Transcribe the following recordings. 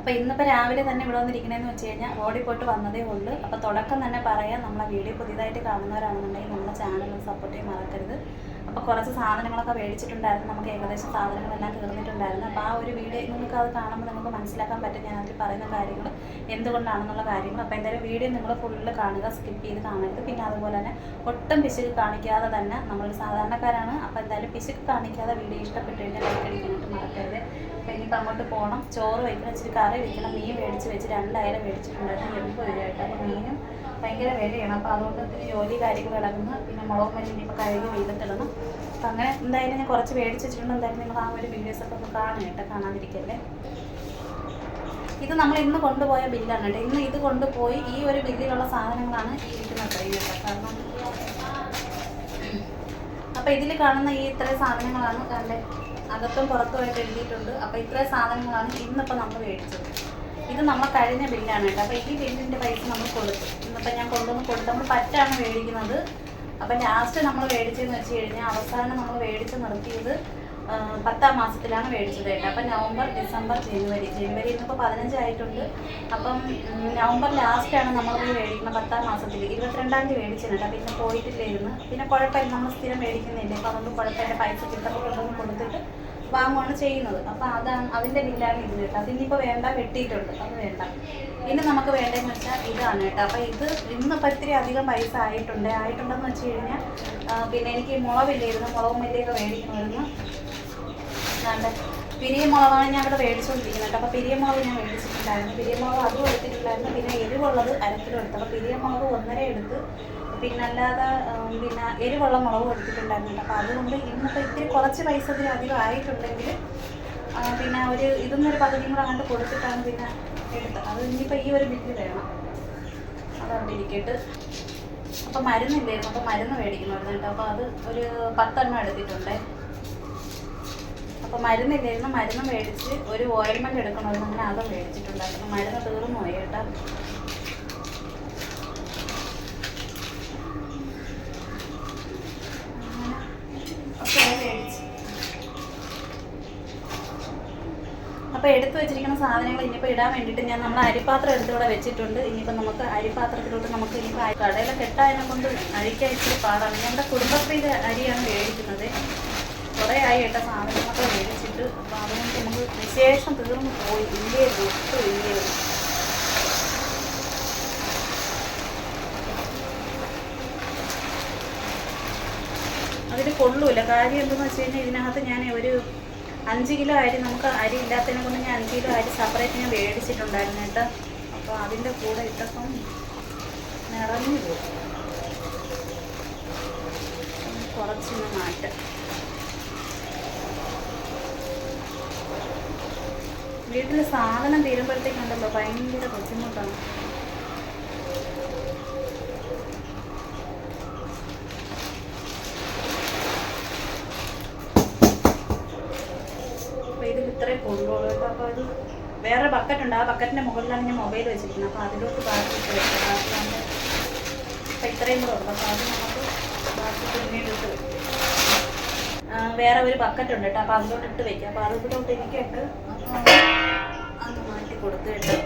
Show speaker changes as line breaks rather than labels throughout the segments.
അപ്പോൾ ഇന്നിപ്പോൾ രാവിലെ തന്നെ ഇവിടെ വന്നിരിക്കണമെന്ന് വെച്ച് കഴിഞ്ഞാൽ റോഡിൽ പോയിട്ട് വന്നതേ ഉള്ളൂ. അപ്പോൾ തുടക്കം തന്നെ പറയാം, നമ്മളെ വീഡിയോ പുതിയതായിട്ട് കാണുന്നവരാണെന്നുണ്ടെങ്കിൽ നമ്മുടെ ചാനൽ സപ്പോർട്ട് ചെയ്യാൻ മറക്കരുത്. അപ്പോൾ കുറച്ച് സാധനങ്ങളൊക്കെ മേടിച്ചിട്ടുണ്ടായിരുന്നു, നമുക്ക് ഏകദേശം സാധനങ്ങളെല്ലാം തീർന്നിട്ടുണ്ടായിരുന്നു. അപ്പോൾ ആ ഒരു വീഡിയോ നിങ്ങൾക്ക് അത് കാണുമ്പോൾ നിങ്ങൾക്ക് മനസ്സിലാക്കാൻ പറ്റും ഞാൻ അതിൽ പറയുന്ന കാര്യങ്ങൾ എന്തുകൊണ്ടാണെന്നുള്ള കാര്യങ്ങൾ. അപ്പോൾ എന്തായാലും വീഡിയോ നിങ്ങൾ ഫുള്ള് കാണുക, സ്കിപ്പ് ചെയ്ത് കാണരുത്. പിന്നെ അതുപോലെ തന്നെ ഒട്ടും പിശുക്ക് കാണിക്കാതെ തന്നെ, നമ്മളൊരു സാധാരണക്കാരാണ്. അപ്പോൾ എന്തായാലും പിശുക്ക് കാണിക്കാതെ വീഡിയോ ഇഷ്ടപ്പെട്ട് കഴിഞ്ഞാൽ ലൈക്ക് അടിക്കാനായിട്ട് മറക്കരുത്. അപ്പോൾ ഇനിയിപ്പോൾ അങ്ങോട്ട് പോകണം, ചോറ് വയ്ക്കണം, ഇച്ചിരി കറി വയ്ക്കണം. മീൻ മേടിച്ച് വെച്ച് 2 അയല മേടിച്ചിട്ടുണ്ടായിരുന്നു, 80 രൂപയായിട്ട്. അപ്പോൾ മീനും ഭയങ്കര വിലയാണ്. അപ്പോൾ അതുകൊണ്ട് ഒത്തിരി ജോലി കാര്യങ്ങൾ ഇളകുന്നു. പിന്നെ മുളക് മല്ലി ഇനിയിപ്പോൾ കഴുകി വെയിലത്തിടണം. അപ്പം അങ്ങനെ എന്തായാലും ഞാൻ കുറച്ച് മേടിച്ച് വെച്ചിട്ടുണ്ട്. എന്തായാലും നിങ്ങൾ ആ ഒരു വീഡിയോസൊക്കെ ഒന്ന് കാണും കേട്ടോ, കാണാതിരിക്കല്ലേ. ഇത് നമ്മൾ ഇന്ന് കൊണ്ടുപോയ ബില്ലാണ് കേട്ടോ. ഇന്ന് ഇത് കൊണ്ടുപോയി ഈ ഒരു ബില്ലിലുള്ള സാധനങ്ങളാണ് ഈ ഇരിക്കുന്ന ട്രെയിൻ കേട്ടോ. കാരണം അപ്പോൾ ഇതിൽ കാണുന്ന ഈ ഇത്രയും സാധനങ്ങളാണ് കണ്ടേ, അകത്തും പുറത്തുമായിട്ട് എഴുതിയിട്ടുണ്ട്. അപ്പോൾ ഇത്രയും സാധനങ്ങളാണ് ഇന്നിപ്പോൾ നമ്മൾ മേടിച്ചത്. ഇത് നമ്മൾ കഴിഞ്ഞ ബില്ലാണ് കേട്ടോ. അപ്പോൾ ഈ ബില്ലിൻ്റെ പൈസ നമ്മൾ കൊടുത്തു. ഇന്നിപ്പോൾ ഞാൻ കൊണ്ടുവന്ന് കൊടുത്ത് നമ്മൾ പറ്റാണ് മേടിക്കുന്നത്. അപ്പം ലാസ്റ്റ് നമ്മൾ മേടിച്ചതെന്ന് വെച്ച് കഴിഞ്ഞാൽ അവസാനം നമ്മൾ മേടിച്ച് നിർത്തിയത് 10ാം മാസത്തിലാണ് മേടിച്ചത് കേട്ടോ. അപ്പം നവംബർ, ഡിസംബർ, ജനുവരി ഇന്നിപ്പോൾ 15 ആയിട്ടുണ്ട്. അപ്പം നവംബർ ലാസ്റ്റാണ് നമ്മൾ പോയി മേടിക്കുന്നത് 10ാം മാസത്തിൽ. 22ാം തീയതി മേടിച്ചിട്ടുണ്ട്. പിന്നെ പോയിട്ടില്ലായിരുന്നു. പിന്നെ കുഴപ്പമില്ല, നമ്മൾ സ്ഥിരം മേടിക്കുന്നില്ല. അപ്പോൾ അതുകൊണ്ട് കുഴപ്പമില്ല, പൈസ കിട്ടുമ്പോൾ കൊണ്ടൊന്ന് കൊടുത്തിട്ട് വാങ്ങുകയാണ് ചെയ്യുന്നത്. അപ്പോൾ അതാണ് അതിൻ്റെ ബില്ലാണ് ഇത് കേട്ടോ. അതിനിപ്പോൾ വേണ്ട, വെട്ടിയിട്ടുണ്ട്, അത് വേണ്ട. ഇനി നമുക്ക് വേണ്ടതെന്ന് വെച്ചാൽ ഇതാണ് കേട്ടോ. അപ്പോൾ ഇത് ഇന്നിപ്പോൾ ഇത്തിരി അധികം പൈസ ആയിട്ടുണ്ടെന്ന് വെച്ച് കഴിഞ്ഞാൽ പിന്നെ എനിക്ക് മുളകില്ലായിരുന്നു, മുളകും മല്ലിയൊക്കെ മേടിക്കണമായിരുന്നു. അല്ലാണ്ട് പിരിയമുളകാണ് ഞാൻ ഇവിടെ മേടിച്ചുകൊണ്ടിരിക്കുന്നത് കേട്ടോ. അപ്പോൾ പിരിയമുളക് ഞാൻ മേടിച്ചിട്ടുണ്ടായിരുന്നു. പിരിയമുളക് അതും എടുത്തിട്ടുണ്ടായിരുന്നു. പിന്നെ എരിവുള്ളത് 1 കിലോ എടുത്തു. അപ്പോൾ പിരിയമുളക് 1.5 എടുത്ത്, പിന്നെ അല്ലാതെ പിന്നെ എരിവുള്ള മുളകും എടുത്തിട്ടുണ്ടായിരുന്നു. അപ്പോൾ അതുകൊണ്ട് ഇന്നിപ്പോൾ ഇത്തിരി കുറച്ച് പൈസ ഇതിൽ അധികം ആയിട്ടുണ്ടെങ്കിൽ പിന്നെ ഇതൊന്നൊരു പകുതിയും കൂടെ അങ്ങോട്ട് കൊടുത്തിട്ടാണ് പിന്നെ എടുത്തത്. അത് ഇനിയിപ്പോൾ ഈ ഒരു ബില്ല് വേണം, അതവിടെ ഇരിക്കട്ട്. അപ്പോൾ മരുന്നില്ലായിരുന്നു, അപ്പോൾ മരുന്ന് മേടിക്കണമായിരുന്നു കേട്ടോ. അപ്പോൾ അത് ഒരു 10 എണ്ണം എടുത്തിട്ടുണ്ടേ. അപ്പോൾ മരുന്നില്ലായിരുന്നു, മരുന്ന് മേടിച്ച് ഒരു ഓയിൽമെൻറ്റ് എടുക്കണമായിരുന്നു, അങ്ങനെ അതും മേടിച്ചിട്ടുണ്ടായിരുന്നു. മരുന്ന് തീർന്നു പോയി കേട്ടോ. അപ്പോൾ എടുത്തു വെച്ചിരിക്കുന്ന സാധനങ്ങൾ ഇനിയിപ്പോൾ ഇടാൻ വേണ്ടിയിട്ട് നമ്മൾ അരിപ്പാത്രം എടുത്തുകൂടെ വെച്ചിട്ടുണ്ട്. ഇനിയിപ്പോൾ നമുക്ക് അരിപ്പാത്രത്തിലോട്ട് നമുക്ക് ഇനിയിപ്പോൾ കടയിലൊക്കെ ഇട്ടതിനെ കൊണ്ട് അഴിക്കാൻ ഇച്ചിരി പാടാണ്. ഞങ്ങളുടെ കുടുംബശ്രീയുടെ അരിയാണ് മേടിക്കുന്നത്. കുറേ ആയി കേട്ട സാധനങ്ങളൊക്കെ മേടിച്ചിട്ട്. അപ്പോൾ അതുകൊണ്ട് നമുക്ക് വിശേഷം തീർന്നു പോയി. ഇല്ലായിരുന്നു, ഒട്ടും ഇല്ലായിരുന്നു. അതിൽ കൊള്ളൂല. കാര്യം എന്തെന്ന് വെച്ച് കഴിഞ്ഞാൽ ഇതിനകത്ത് ഞാൻ ഒരു 5 കിലോ അരി, നമുക്ക് അരി ഇല്ലാത്തതിനെ കൊണ്ട് ഞാൻ 5 കിലോ അരി സെപ്പറേറ്റ് ഞാൻ മേടിച്ചിട്ടുണ്ടായിരുന്നു കേട്ടോ. അപ്പോൾ അതിൻ്റെ കൂടെ ഇട്ടപ്പം നിറഞ്ഞു പോകും. കുറച്ചൊന്ന് മാറ്റാം. വീട്ടിൽ സാധനം തീരുമ്പോഴത്തേക്കുണ്ടല്ലോ ഭയങ്കര ബുദ്ധിമുട്ടാണ്. ഇത്രയും കൊണ്ടുപോകും കേട്ടോ. അപ്പോൾ അത് വേറെ ബക്കറ്റുണ്ട്, ആ ബക്കറ്റിൻ്റെ മുകളിലാണ് ഞാൻ മൊബൈൽ വെച്ചിരിക്കുന്നത്. അപ്പോൾ അതിലോട്ട് ബാക്കിയിട്ട് വെക്കാം. ബാക്കിയാണ് അപ്പോൾ ഇത്രയും കൂടെ ഉള്ളൂ. അപ്പോൾ അത് നമുക്ക് ബാക്കി പിന്നീടിട്ട് വെക്കും. വേറെ ഒരു ബക്കറ്റുണ്ട് കേട്ടോ. അപ്പോൾ അതിലോട്ട് ഇട്ട് വെക്കാം. അപ്പോൾ അതിലോട്ട് എനിക്കിട്ട് അത് മാറ്റി കൊടുത്ത് കേട്ടോ.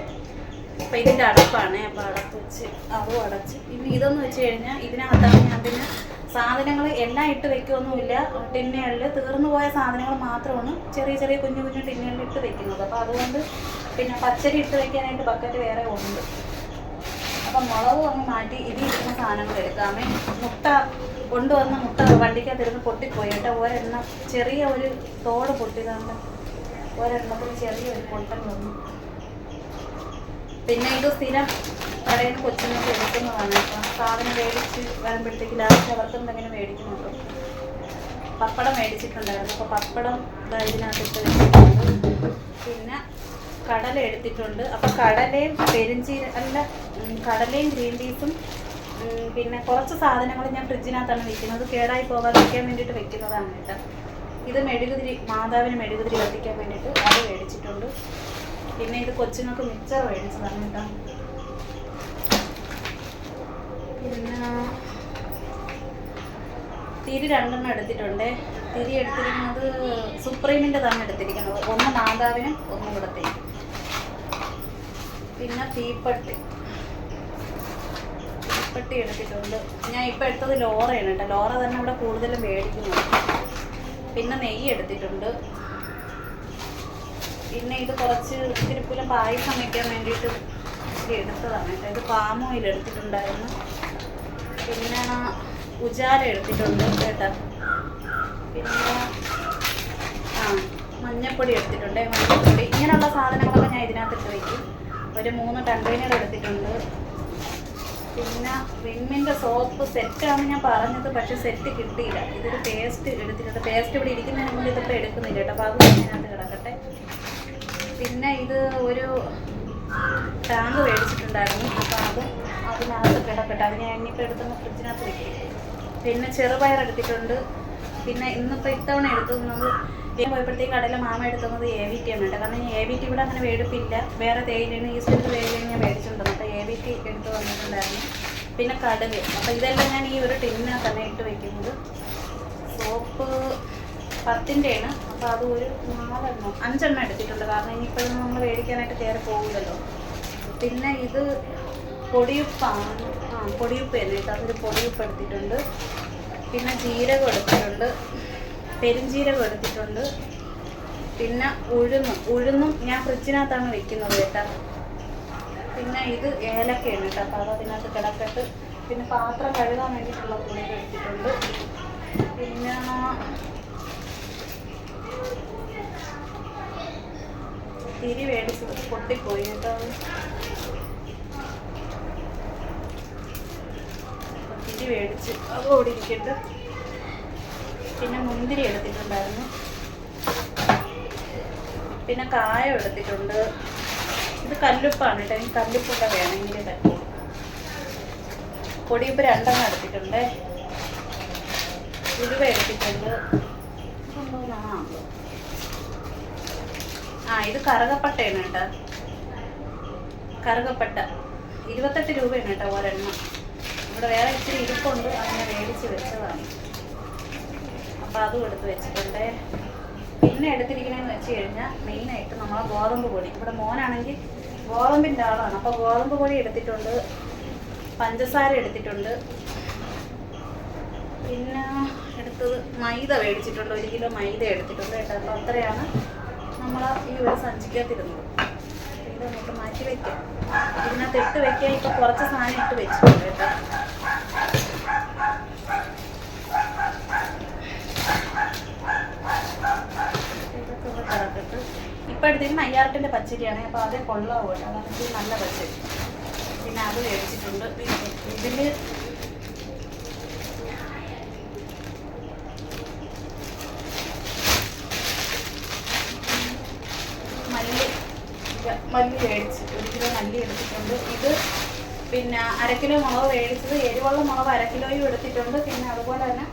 അപ്പോൾ ഇതിൻ്റെ അടപ്പാണ്. അപ്പോൾ അടപ്പ് വെച്ച് അതും അടച്ച്. ഇനി ഇതെന്ന് വെച്ച് കഴിഞ്ഞാൽ ഇതിനകത്താണ് ഞാൻ അതിന് സാധനങ്ങൾ എല്ലാം ഇട്ട് വെക്കുകയൊന്നുമില്ല. ടിന്നുകളിൽ തീർന്നു പോയ സാധനങ്ങൾ മാത്രമാണ് ചെറിയ ചെറിയ കുഞ്ഞു കുഞ്ഞു ടിന്നുകളിൽ ഇട്ട് വെക്കുന്നത്. അപ്പോൾ അതുകൊണ്ട് പിന്നെ പച്ചരി ഇട്ട് വെക്കാനായിട്ട് ബക്കറ്റ് വേറെ ഉണ്ട്. അപ്പം മുളക് അങ്ങ് മാറ്റി ഇരിക്കുന്ന സാധനങ്ങൾ എടുക്കാമേ. മുട്ട കൊണ്ടുവന്ന മുട്ട വണ്ടിക്കകത്തിരുന്ന് പൊട്ടിപ്പോയി കേട്ടോ. ഒരെണ്ണം ചെറിയ ഒരു തോട് പൊട്ടിയതാണ്ട്, ഒരെണ്ണത്തിന് ചെറിയൊരു പൊട്ടൽ വന്നു. പിന്നെ ഇത് സ്ഥിരം കടയിൽ നിന്ന് കൊച്ചുങ്ങൾക്ക് എടുക്കുന്നതാണ് കേട്ടോ. സാധനം മേടിച്ച് വരുമ്പോഴത്തേക്ക് ലാസ്റ്റ് അവർക്ക് എന്തെങ്കിലും മേടിക്കുന്നുണ്ടോ. പപ്പടം മേടിച്ചിട്ടുണ്ടായിരുന്നു. അപ്പോൾ പപ്പടം ഇതിനകത്തിട്ട് വെച്ചിട്ടുണ്ട്. പിന്നെ കടല എടുത്തിട്ടുണ്ട്. അപ്പോൾ കടലയും കടലയും ഗ്രീൻ പീസും പിന്നെ കുറച്ച് സാധനങ്ങൾ ഞാൻ ഫ്രിഡ്ജിനകത്താണ് വെക്കുന്നത്. കേടായി പോകാതിരിക്കാൻ വേണ്ടിയിട്ട് വെക്കുന്നതാണ് കേട്ടോ. ഇത് മെഴുകുതിരി, മാതാവിന് മെഴുകുതിരി കത്തിക്കാൻ വേണ്ടിയിട്ട് അത് മേടിച്ചിട്ടുണ്ട്. പിന്നെ ഇത് കൊച്ചുങ്ങൾക്ക് മിച്ചർ മേടിച്ചതാണ് കേട്ടോ. പിന്നെ തിരി 2 എണ്ണം എടുത്തിട്ടുണ്ട്. തിരി എടുത്തിരിക്കുന്നത് സുപ്രീമിൻ്റെതാണ് എടുത്തിരിക്കുന്നത്. ഒന്ന് മാതാവിനും ഒന്ന് ഇവിടത്തേക്കും. പിന്നെ തീപ്പെട്ടി എടുത്തിട്ടുണ്ട്. ഞാൻ ഇപ്പോൾ എടുത്തത് ലോറയാണ് കേട്ടോ. ലോറ തന്നെ ഇവിടെ കൂടുതലും മേടിക്കുന്നത്. പിന്നെ നെയ്യ് എടുത്തിട്ടുണ്ട്. പിന്നെ ഇത് കുറച്ച് ഇത്തിരിപ്പുല പായസം വയ്ക്കാൻ വേണ്ടിയിട്ട് എടുത്തതാണ് കേട്ടോ. ഇത് പാം ഓയിൽ എടുത്തിട്ടുണ്ടായിരുന്നു. പിന്നെ ഉജാല എടുത്തിട്ടുണ്ട് കേട്ടോ. പിന്നെ മഞ്ഞൾപ്പൊടി എടുത്തിട്ടുണ്ട്. മഞ്ഞൾപ്പൊടി ഇങ്ങനെയുള്ള സാധനങ്ങളൊക്കെ ഞാൻ ഇതിനകത്തിട്ട് വയ്ക്കും. ഒരു 3 കണ്ടെയ്നർ എടുത്തിട്ടുണ്ട്. പിന്നെ വിമ്മിൻ്റെ സോപ്പ് സെറ്റാണ് ഞാൻ പറഞ്ഞത്, പക്ഷെ സെറ്റ് കിട്ടിയില്ല. ഇതൊരു പേസ്റ്റ് എടുത്തിട്ടുണ്ട്. പേസ്റ്റ് ഇവിടെ ഇരിക്കുന്നതിന് മുമ്പ് ഇതിപ്പോൾ എടുക്കുന്നില്ല കേട്ടോ. അപ്പോൾ അത് ഇതിനകത്ത് കിടക്കട്ടെ. പിന്നെ ഇത് ഒരു ടാങ്ക് മേടിച്ചിട്ടുണ്ടായിരുന്നു. അപ്പോൾ അതും അതിനകത്ത് കിടക്കട്ടെ. അത് ഞാൻ ഇനിയിപ്പോൾ എടുത്തുമ്പോൾ ഫ്രിഡ്ജിനകത്ത് വയ്ക്കും. പിന്നെ ചെറുപയർ എടുത്തിട്ടുണ്ട്. പിന്നെ ഇന്നിപ്പോൾ ഇത്തവണ എടുത്തുന്നത് പോയപ്പോഴത്തേക്ക് കടയിലെ മാമ എടുത്തുന്നത് AVT ആണ് കേട്ടോ. കാരണം AVT ഇവിടെ അങ്ങനെ മേടിപ്പില്ല. വേറെ തേയിലാണ്, ഈസ്റ്റേറ്റ് തേയിലാണ് ഞാൻ മേടിച്ചിട്ടുണ്ടെന്ന്. അപ്പോൾ AVT എടുത്ത് വന്നിട്ടുണ്ടായിരുന്നു. പിന്നെ കടുക്. അപ്പോൾ ഇതെല്ലാം ഞാൻ ഈ ഒരു ടിന്നിനകത്ത് തന്നെ ഇട്ട് വയ്ക്കുന്നത്. സോപ്പ് 10-ൻ്റെയാണ്. അപ്പോൾ അത് ഒരു 5 എടുത്തിട്ടുണ്ട്. കാരണം ഇനിയിപ്പോഴൊന്നും നമ്മൾ മേടിക്കാനായിട്ട് കയറി പോകില്ലല്ലോ. പിന്നെ ഇത് പൊടിയുപ്പാണ്. പൊടിയുപ്പ് തന്നെ കേട്ടോ. അതൊരു പൊടിയുപ്പ് എടുത്തിട്ടുണ്ട്. പിന്നെ ജീരകം എടുത്തിട്ടുണ്ട്. പെരുംജീരകം എടുത്തിട്ടുണ്ട്. പിന്നെ ഉഴുന്നും ഞാൻ ഫ്രിഡ്ജിനകത്താണ് വെക്കുന്നത് കേട്ടോ. പിന്നെ ഇത് ഏലക്കയാണ് കേട്ടോ. അപ്പോൾ അത് അതിനകത്ത് കിടക്കട്ട്. പിന്നെ പാത്രം കഴുകാൻ വേണ്ടിയിട്ടുള്ള തുണികൾ എടുത്തിട്ടുണ്ട്. പിന്നെ തിരി മേടിച്ചത് പൊട്ടിപ്പോയി കേട്ടോ. തിരി മേടിച്ച് അത് ഓടി ഇരിക്കട്ട്. പിന്നെ മുന്തിരി എടുത്തിട്ടുണ്ടായിരുന്നു. പിന്നെ കായം എടുത്തിട്ടുണ്ട്. ഇത് കല്ലുപ്പാണ് കേട്ടോ. എനിക്ക് കല്ലുപ്പൊക്കെ വേണമെങ്കിൽ പറ്റും. പൊടിയുപ്പ് 2 എടുത്തിട്ടുണ്ട്. ഉലുവ എടുത്തിട്ടുണ്ട്. ഇത് കറുകപ്പട്ടയാണ് കേട്ടോ. കറുകപ്പട്ട 28 രൂപയാണ് കേട്ടോ ഒരെണ്ണം. ഇവിടെ വേറെ ഇച്ചിരി ഇരിപ്പുണ്ട്. അങ്ങനെ മേടിച്ച് വെച്ചതാണ്. അപ്പോൾ അതും എടുത്ത് വെച്ചിട്ടുണ്ട്. പിന്നെ എടുത്തിരിക്കണമെന്ന് വെച്ച് കഴിഞ്ഞാൽ മെയിനായിട്ട് നമ്മളെ ഗോതമ്പ് പൊടി. ഇവിടെ മോനാണെങ്കിൽ ഗോതമ്പിൻ്റെ ആളാണ്. അപ്പോൾ ഗോതമ്പ് പൊടി എടുത്തിട്ടുണ്ട്. പഞ്ചസാര എടുത്തിട്ടുണ്ട്. പിന്നെ എടുത്തത് മൈദ മേടിച്ചിട്ടുണ്ട്. 1 കിലോ മൈദ എടുത്തിട്ടുണ്ട് കേട്ടോ. അപ്പോൾ അത്രയാണ് നമ്മൾ ഈ ഒരു സഞ്ചിക്കകത്തിരുന്നത്. ഇത് നമുക്ക് മാറ്റി വയ്ക്കാം. ഇതിനകത്ത് ഇട്ട് വയ്ക്കാൻ ഇപ്പോൾ കുറച്ച് സാധനം ഇട്ട് വെച്ചിട്ടുണ്ട് കേട്ടോ. ഇപ്പം എടുത്തിരുന്ന 5000-ൻ്റെ പച്ചരിയാണ്. അപ്പോൾ അതേ കൊള്ളാവും കേട്ടോ. അതാണ് നല്ല പച്ചരി. പിന്നെ അത് മേടിച്ചിട്ടുണ്ട്. ഇതിൽ മല്ലി മേടിച്ച് 1 കിലോ മല്ലി എടുത്തിട്ടുണ്ട്. ഇത് പിന്നെ 1/2 കിലോ മുളക് മേടിച്ചത്. എരിവുള്ള മുളക് 1/2 കിലോയും എടുത്തിട്ടുണ്ട്. പിന്നെ അതുപോലെ തന്നെ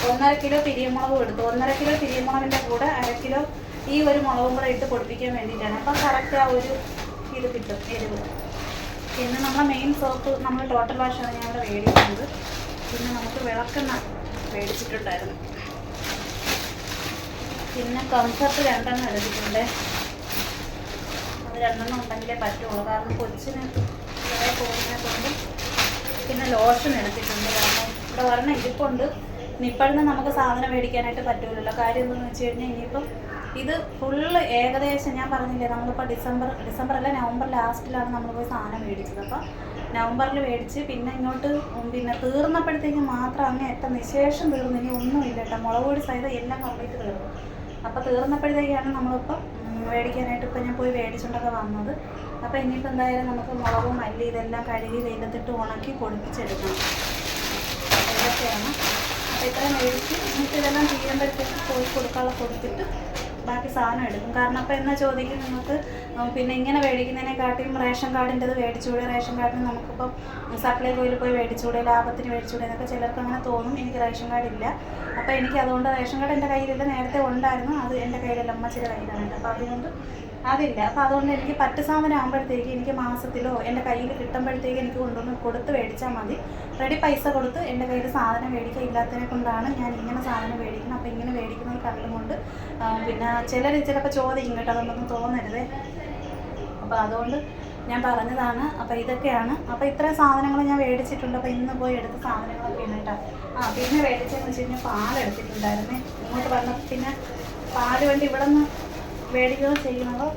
1.5 കിലോ പിരിയമുളകും എടുത്തു. 1.5 കിലോ പിരിയമുളകിൻ്റെ കൂടെ 1/2 കിലോ ഈ ഒരു മുളകും കൂടെ ഇട്ട് പൊടിപ്പിക്കാൻ വേണ്ടിയിട്ടാണ്. അപ്പം കറക്റ്റ് ആ ഒരു ഇത് കിട്ടും, എരിവ്. പിന്നെ നമ്മളെ മെയിൻ സോപ്പ് നമ്മൾ ടോട്ടൽ വാഷാണ് ഞാൻ ഇവിടെ മേടിക്കുന്നത്. പിന്നെ നമുക്ക് വിളക്കെണ്ണ മേടിച്ചിട്ടുണ്ടായിരുന്നു. പിന്നെ കംഫർട്ട് 2 എടുത്തിട്ടുണ്ട്. അത് 2 ഉണ്ടെങ്കിലേ പറ്റുള്ളൂ. കാരണം കൊച്ചിന് പോകുന്നതിനെ കൊണ്ട്. പിന്നെ ലോഷൻ എടുത്തിട്ടുണ്ട്. കാരണം ഇവിടെ ഒരെണ്ണം ഇരിപ്പുണ്ട്. ഇപ്പോഴൊന്നും നമുക്ക് സാധനം മേടിക്കാനായിട്ട് പറ്റുമല്ലോ. കാര്യം എന്താണെന്ന് വെച്ച് കഴിഞ്ഞാൽ ഇനിയിപ്പം ഇത് ഫുള്ള് ഏകദേശം ഞാൻ പറഞ്ഞില്ലേ, നമ്മളിപ്പോൾ ഡിസംബറല്ല നവംബർ ലാസ്റ്റിലാണ് നമ്മൾ പോയി സാധനം മേടിച്ചത്. അപ്പോൾ നവംബറിൽ മേടിച്ച് പിന്നെ ഇങ്ങോട്ട് പിന്നെ തീർന്നപ്പോഴത്തേക്ക് മാത്രം അങ്ങേറ്റം നിശേഷം തീർന്നു. ഇനി ഒന്നുമില്ല കേട്ടോ. മുളക് പൊടി സഹിതം എല്ലാം കംപ്ലീറ്റ് തീർന്നു. അപ്പോൾ തീർന്നപ്പോഴത്തേക്കാണ് നമ്മളിപ്പം മേടിക്കാനായിട്ട് ഇപ്പം ഞാൻ പോയി മേടിച്ചുകൊണ്ടൊക്കെ വന്നത്. അപ്പോൾ ഇനിയിപ്പോൾ എന്തായാലും നമുക്ക് മുളകും മല്ലി ഇതെല്ലാം കഴുകി വെയിലത്തിട്ട് ഉണക്കി പൊടിപ്പിച്ചെടുക്കണം. ഇതൊക്കെയാണ്. അപ്പോൾ ഇത്രയും മേടിച്ച് എന്നിട്ട് ഇതെല്ലാം തീരുമ്പോഴത്തേക്ക് പോയി കൊടുക്കാനുള്ള കൊടുത്തിട്ട് ബാക്കി സാധനം എടുക്കും. കാരണം അപ്പോൾ എന്നാ ചോദിക്കും നിങ്ങൾക്ക് പിന്നെ ഇങ്ങനെ മേടിക്കുന്നതിനെക്കാട്ടിയും റേഷൻ കാർഡിൻ്റെത് മേടിച്ചുകൂടെ, റേഷൻ കാർഡിന് നമുക്കിപ്പം സപ്ലൈകോയിൽ പോയി മേടിച്ചുകൂടെ, ലാഭത്തിന് മേടിച്ചുകൂടെ എന്നൊക്കെ ചിലർക്ക് അങ്ങനെ തോന്നും. എനിക്ക് റേഷൻ കാർഡില്ല. അപ്പോൾ എനിക്ക് അതുകൊണ്ട് റേഷൻ കാർഡ് എൻ്റെ കയ്യിലില്ല. നേരത്തെ ഉണ്ടായിരുന്നു, അത് എൻ്റെ കയ്യിലല്ല, അമ്മച്ചിയുടെ കയ്യിലാണ്. അപ്പോൾ അതുകൊണ്ട് അതില്ല. അപ്പോൾ അതുകൊണ്ട് എനിക്ക് പറ്റ് സാധനം ആകുമ്പോഴത്തേക്ക് എനിക്ക് മാസത്തിലോ എൻ്റെ കയ്യിൽ കിട്ടുമ്പോഴത്തേക്ക് എനിക്ക് കൊണ്ടുവന്ന് കൊടുത്ത് മേടിച്ചാൽ മതി. റെഡി പൈസ കൊടുത്ത് എൻ്റെ കയ്യിൽ സാധനം മേടിക്കാൻ ഇല്ലാത്തതിനെ കൊണ്ടാണ് ഞാൻ ഇങ്ങനെ സാധനം മേടിക്കുന്നത്. അപ്പോൾ ഇങ്ങനെ മേടിക്കുന്നത് കണ്ടുകൊണ്ട് പിന്നെ ചിലപ്പോൾ ചോദിക്കും കേട്ടോ, അതൊന്നും തോന്നരുതേ. അപ്പോൾ അതുകൊണ്ട് ഞാൻ പറഞ്ഞതാണ്. അപ്പോൾ ഇതൊക്കെയാണ്. അപ്പോൾ ഇത്രയും സാധനങ്ങൾ ഞാൻ മേടിച്ചിട്ടുണ്ട്. അപ്പോൾ ഇന്ന് പോയി എടുത്ത സാധനങ്ങളൊക്കെ ആണ് കേട്ടോ. പിന്നെ മേടിച്ചതെന്ന് വെച്ച് കഴിഞ്ഞാൽ പാലെടുത്തിട്ടുണ്ടായിരുന്നേ. ഇങ്ങോട്ട് വന്നപ്പോൾ പിന്നെ പാല് വേണ്ടി ഇവിടെ നിന്ന് മേടിക്കുകയോ ചെയ്യുന്നത്.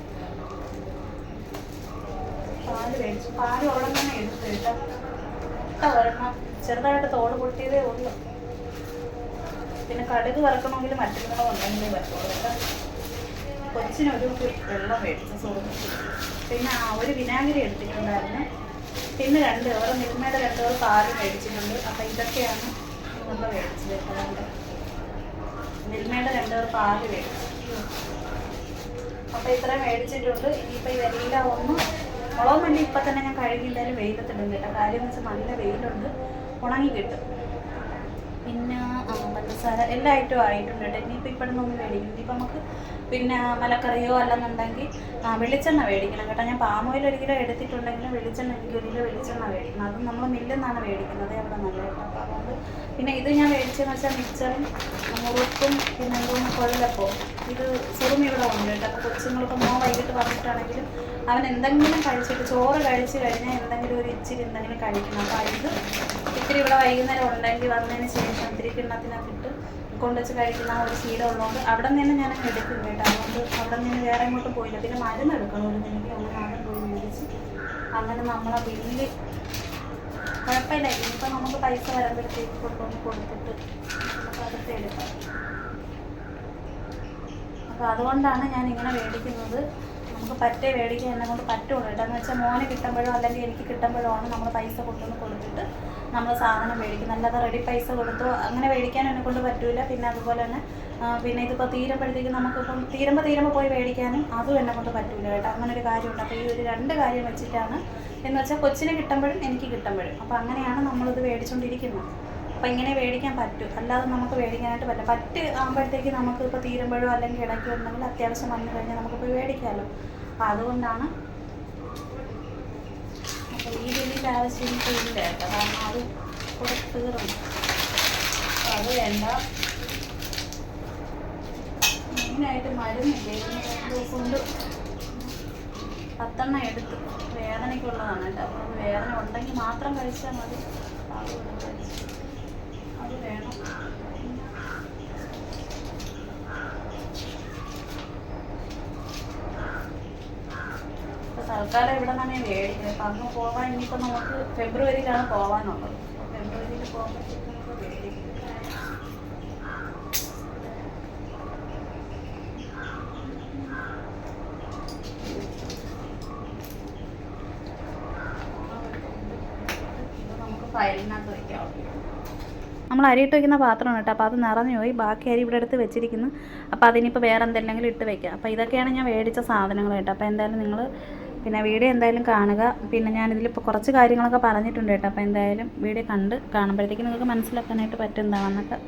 പാല് മേടിച്ചു. പാല് ഒരെണ്ണം തന്നെ എടുത്തു കേട്ടോ. ഒരെണ്ണം ചെറുതായിട്ട് തോട് പൊട്ടിയതേ ഉള്ളൂ. പിന്നെ കടുക് വറക്കണമെങ്കിൽ മറ്റുള്ള ഉണ്ടെങ്കിലേ പറ്റുള്ളൂ കേട്ടോ. കൊച്ചിനൊരു വെള്ളം മേടിച്ചു സോറി. പിന്നെ ഒരു വിനാഗിരി എടുത്തിട്ടുണ്ടായിരുന്നു. പിന്നെ ഓരോ മിൽമയുടെ 2 പാല് മേടിച്ചിട്ടുണ്ട്. അപ്പോൾ ഇതൊക്കെയാണ് നമ്മൾ മേടിച്ചത് കേട്ടോ. മിൽമയുടെ 2 പാല് മേടിച്ചു. അപ്പോൾ ഇത്രയും മേടിച്ചിട്ടുണ്ട്. ഇനിയിപ്പോൾ ഇതെല്ലാം ഒന്ന് മുളകും മല്ലി ഇപ്പം തന്നെ ഞാൻ കഴുകി എന്തായാലും വെയിലത്തിടും കേട്ടോ. കാര്യം എന്ന് വെച്ചാൽ നല്ല വെയിലുണ്ട്, ഉണങ്ങി കിട്ടും. പിന്നെ പഞ്ചസാര എല്ലാ ഐറ്റവും ആയിട്ടുണ്ട് കേട്ടോ. ഇനിയിപ്പോൾ ഇവിടെ നിന്ന് മേടിക്കും. ഇനിയിപ്പോൾ നമുക്ക് പിന്നെ മലക്കറിയോ അല്ലെന്നുണ്ടെങ്കിൽ വെളിച്ചെണ്ണ മേടിക്കണം കേട്ടോ. ഞാൻ പാം ഓയിൽ 1 കിലോ എടുത്തിട്ടുണ്ടെങ്കിലും വെളിച്ചെണ്ണ എനിക്ക് 1 കിലോ വെളിച്ചെണ്ണ മേടിക്കണം. അതും നമ്മൾ മില്ലിൽ നിന്നാണ് മേടിക്കുന്നത്, അവിടെ നല്ല കേട്ടോ. അപ്പോൾ അതുകൊണ്ട് പിന്നെ ഇത് ഞാൻ മേടിച്ചതെന്ന് വെച്ചാൽ മിക്സറും മുറുക്കും പിന്നെ എന്തോന്ന് കൊഴലപ്പോ ഇത് സുറുമി ഇവിടെ ഉണ്ട് കേട്ടോ. അപ്പോൾ കൊച്ചുങ്ങളിപ്പോൾ വൈകിട്ട് പറഞ്ഞിട്ടാണെങ്കിലും അവൻ എന്തെങ്കിലും കഴിച്ചിട്ട് ചോറ് കഴിച്ച് കഴിഞ്ഞാൽ എന്തെങ്കിലും ഒരു ഇച്ചിരി എന്തെങ്കിലും കഴിക്കണം. അപ്പോൾ ഇത് ഇത്തിരി ഇവിടെ വൈകുന്നേരം ഉണ്ടെങ്കിൽ വന്നതിന് ശേഷം ഇത്തിരി കിണ്ണത്തിനകത്തിട്ട് കൊണ്ടുവച്ച് കഴിക്കുന്ന ഒരു ശീലം ഉള്ളതുകൊണ്ട് അവിടെ നിന്ന് ഞാൻ എടുക്കും കേട്ടോ. അതുകൊണ്ട് അവിടെ നിന്ന് വേറെ ഇങ്ങോട്ടും പോയില്ല. പിന്നെ മരുന്ന് എടുക്കണം ഒരു എനിക്ക് അങ്ങനെ ആദ്യം പോയി മേടിച്ച് അങ്ങനെ നമ്മളെ ബില്ല് കുഴപ്പമില്ല. ഇനിയിപ്പോൾ നമുക്ക് പൈസ വരുമ്പോഴത്തേക്ക് കൊണ്ടുവന്ന് കൊടുത്തിട്ട് നമുക്ക് അതൊക്കെ എടുക്കാം. അപ്പോൾ അതുകൊണ്ടാണ് ഞാൻ ഇങ്ങനെ മേടിക്കുന്നത്. നമുക്ക് പറ്റേ മേടിക്കാൻ എന്നെ കൊണ്ട് പറ്റുള്ളൂ കേട്ടോ. എന്ന് വെച്ചാൽ മോന് കിട്ടുമ്പോഴോ അല്ലെങ്കിൽ എനിക്ക് കിട്ടുമ്പോഴോ ആണ് നമ്മൾ പൈസ കൊണ്ടുവന്ന് കൊടുത്തിട്ട് നമ്മൾ സാധനം മേടിക്കുന്നത്. അല്ലാതെ റെഡി പൈസ കൊടുത്തോ അങ്ങനെ മേടിക്കാൻ എന്നെ കൊണ്ട് പറ്റില്ല. പിന്നെ അതുപോലെ തന്നെ പിന്നെ ഇതിപ്പോൾ തീരുമ്പോഴത്തേക്കും നമുക്കിപ്പം തീരുമ്പോൾ പോയി മേടിക്കാനും അതും എന്നെ കൊണ്ട് പറ്റില്ല കേട്ടോ. അങ്ങനെ ഒരു കാര്യമുണ്ട്. അപ്പോൾ ഈ ഒരു 2 കാര്യം വെച്ചിട്ടാണ് എന്ന് വെച്ചാൽ കൊച്ചിന് കിട്ടുമ്പോഴും എനിക്ക് കിട്ടുമ്പോഴും. അപ്പോൾ അങ്ങനെയാണ് നമ്മളിത് മേടിച്ചുകൊണ്ടിരിക്കുന്നത്. അപ്പോൾ ഇങ്ങനെ മേടിക്കാൻ പറ്റും, അല്ലാതെ നമുക്ക് മേടിക്കാനായിട്ട് പറ്റില്ല. ആകുമ്പോഴത്തേക്ക് നമുക്ക് ഇപ്പോൾ തീരുമ്പോഴോ അല്ലെങ്കിൽ ഇടയ്ക്ക് ഉണ്ടെങ്കിൽ അത്യാവശ്യം വന്നു കഴിഞ്ഞാൽ നമുക്ക് പോയി മേടിക്കാമല്ലോ. അപ്പോൾ അതുകൊണ്ടാണ്. അപ്പോൾ ഈ ബില്ലിൻ്റെ ആവശ്യം ഇപ്പോൾ ഇല്ല കേട്ടോ. കാരണം അത് കൂടെ തീർന്നു. അപ്പോൾ അത് വേണ്ട. മെയിനായിട്ട് മരുന്നില്ലേ, 2 ദിവസം കൊണ്ട് 10 എണ്ണം എടുത്തു. വേദനയ്ക്കുള്ളതാണ് കേട്ടോ. അപ്പോൾ അത് വേദന ഉണ്ടെങ്കിൽ മാത്രം കഴിച്ചാൽ മതി. അത് വേണം. ഇപ്പോൾ തൽക്കാലം ഇവിടെ നിന്നാണ് ഞാൻ മേടിക്കുന്നത്. അപ്പം അങ്ങ് പോകാൻ ഇനിയിപ്പോൾ നമുക്ക് ഫെബ്രുവരിയിലാണ് പോകാനുള്ളത്. അപ്പോൾ ഫെബ്രുവരിയിൽ പോകുമ്പോഴത്തേക്ക് നമുക്ക് മേടിക്കും. ഫയലിനകത്ത് വയ്ക്കാം. നമ്മൾ അരിയിട്ട് വയ്ക്കുന്ന പാത്രമാണ് കേട്ടോ. അപ്പോൾ അത് നിറഞ്ഞു പോയി. ബാക്കി അരി ഇവിടെ എടുത്ത് വെച്ചിരിക്കുന്നു. അപ്പോൾ അതിനിപ്പോൾ വേറെ എന്തെങ്കിലും ഇട്ട് വയ്ക്കാം. അപ്പോൾ ഇതൊക്കെയാണ് ഞാൻ മേടിച്ച സാധനങ്ങൾ കേട്ടോ. അപ്പോൾ എന്തായാലും നിങ്ങൾ പിന്നെ വീഡിയോ എന്തായാലും കാണുക. പിന്നെ ഞാനിതിലിപ്പോൾ കുറച്ച് കാര്യങ്ങളൊക്കെ പറഞ്ഞിട്ടുണ്ട് കേട്ടോ. അപ്പോൾ എന്തായാലും വീഡിയോ കാണുമ്പോഴത്തേക്കും നിങ്ങൾക്ക് മനസ്സിലാക്കാനായിട്ട് പറ്റും എന്താണെന്നൊക്കെ.